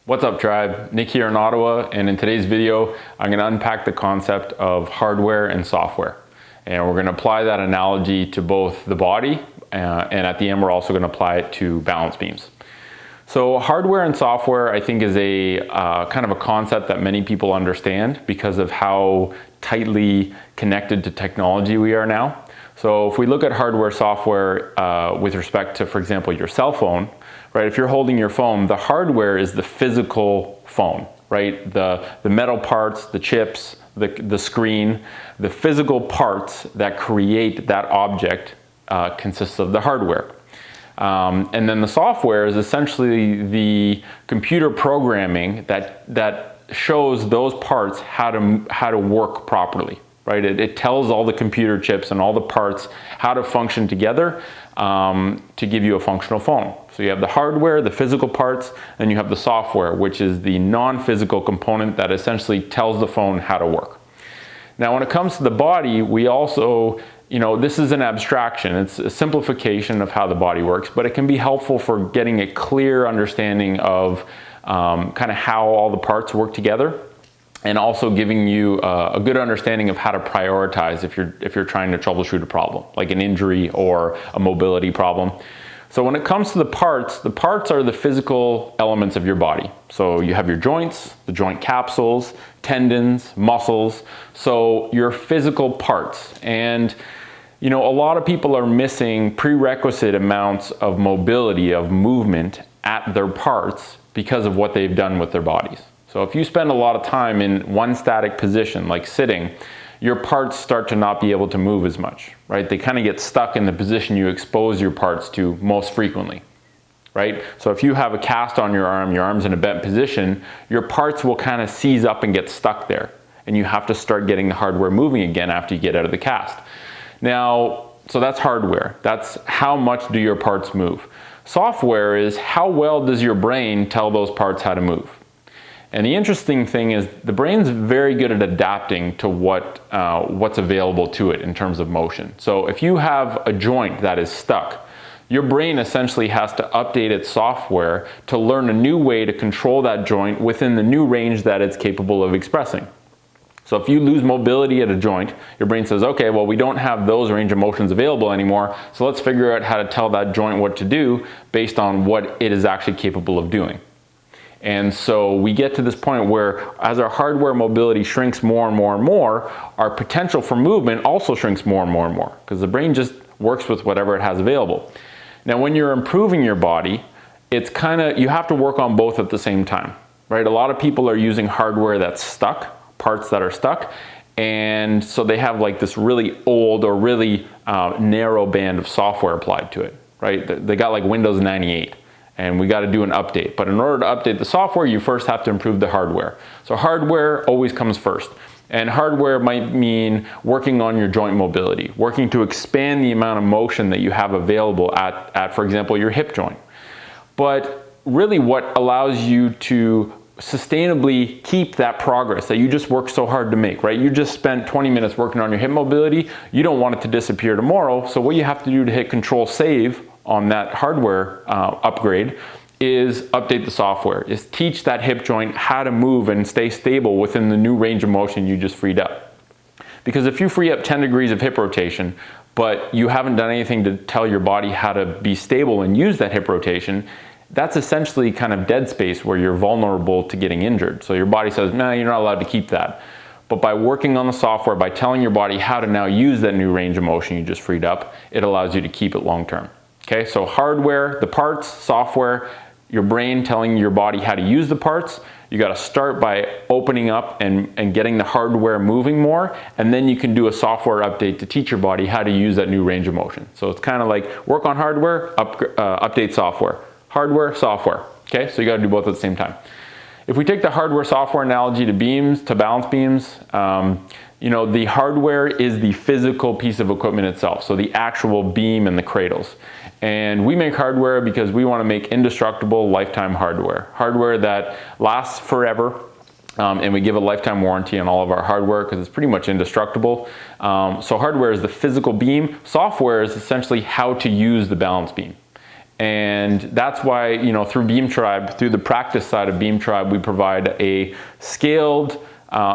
What's up, tribe? Nick here in Ottawa, and in today's video I'm going to unpack the concept of hardware and software, and we're going to apply that analogy to both the body and at the end we're also going to apply it to balance beams. So hardware and software, I think, is a kind of a concept that many people understand because of how tightly connected to technology we are now. So if we look at hardware, software with respect to, for example, your cell phone, right? If you're holding your phone, the hardware is the physical phone, right? The metal parts, the chips, the screen, the physical parts that create that object consists of the hardware. And then the software is essentially the computer programming that shows those parts how to work properly, right? It tells all the computer chips and all the parts how to function together to give you a functional phone. So you have the hardware, the physical parts, and you have the software, which is the non-physical component that essentially tells the phone how to work. Now, when it comes to the body, we also, this is an abstraction. It's a simplification of how the body works, but it can be helpful for getting a clear understanding of kind of how all the parts work together, and also giving you a good understanding of how to prioritize if you're trying to troubleshoot a problem, like an injury or a mobility problem. So when it comes to the parts are the physical elements of your body. So you have your joints, the joint capsules, tendons, muscles, so your physical parts. And a lot of people are missing prerequisite amounts of mobility, of movement at their parts because of what they've done with their bodies. So if you spend a lot of time in one static position, like sitting, your parts start to not be able to move as much, right? They kind of get stuck in the position you expose your parts to most frequently, right? So if you have a cast on your arm's in a bent position, your parts will kind of seize up and get stuck there. And you have to start getting the hardware moving again after you get out of the cast. Now, so that's hardware. That's how much do your parts move. Software is how well does your brain tell those parts how to move. And the interesting thing is the brain's very good at adapting to what's available to it in terms of motion. So if you have a joint that is stuck, your brain essentially has to update its software to learn a new way to control that joint within the new range that it's capable of expressing. So if you lose mobility at a joint, your brain says, okay, well, we don't have those range of motions available anymore, so let's figure out how to tell that joint what to do based on what it is actually capable of doing. And so we get to this point where as our hardware mobility shrinks more and more and more, our potential for movement also shrinks more and more and more because the brain just works with whatever it has available. Now, when you're improving your body, it's you have to work on both at the same time, right? A lot of people are using hardware that's stuck, parts that are stuck, and so they have like this really old or really narrow band of software applied to it, right? They got like Windows 98. And we got to do an update. But in order to update the software, you first have to improve the hardware. So hardware always comes first. And hardware might mean working on your joint mobility, working to expand the amount of motion that you have available at for example, your hip joint. But really what allows you to sustainably keep that progress that you just worked so hard to make, right? You just spent 20 minutes working on your hip mobility. You don't want it to disappear tomorrow. So what you have to do to hit Control Save on that hardware upgrade is update the software, is teach that hip joint how to move and stay stable within the new range of motion you just freed up. Because if you free up 10 degrees of hip rotation, but you haven't done anything to tell your body how to be stable and use that hip rotation, that's essentially kind of dead space where you're vulnerable to getting injured. So your body says, no, you're not allowed to keep that. But by working on the software, by telling your body how to now use that new range of motion you just freed up, it allows you to keep it long term. Okay, so hardware, the parts, software, your brain telling your body how to use the parts. You got to start by opening up and getting the hardware moving more, and then you can do a software update to teach your body how to use that new range of motion. So it's kind of like work on hardware, update software. Hardware, software. Okay, so you got to do both at the same time. If we take the hardware software analogy to beams, to balance beams, the hardware is the physical piece of equipment itself, so the actual beam and the cradles. And we make hardware because we want to make indestructible lifetime hardware. Hardware that lasts forever, and we give a lifetime warranty on all of our hardware because it's pretty much indestructible. So hardware is the physical beam. Software is essentially how to use the balance beam. And that's why, you know, through Beam Tribe, through the practice side of Beam Tribe, we provide a scaled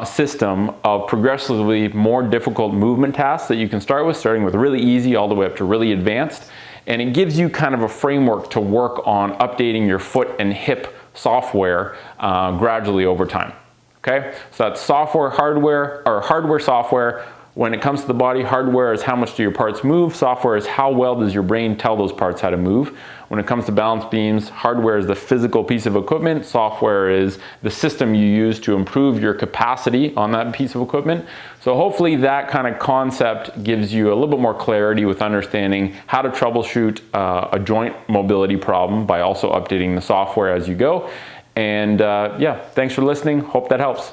system of progressively more difficult movement tasks that you can start with, starting with really easy all the way up to really advanced. And it gives you kind of a framework to work on updating your foot and hip software gradually over time. Okay, so that's software, hardware, or hardware, software. When it comes to the body, hardware is how much do your parts move, software is how well does your brain tell those parts how to move. When it comes to balance beams, hardware is the physical piece of equipment, software is the system you use to improve your capacity on that piece of equipment. So hopefully that kind of concept gives you a little bit more clarity with understanding how to troubleshoot a joint mobility problem by also updating the software as you go. And yeah, thanks for listening. Hope that helps.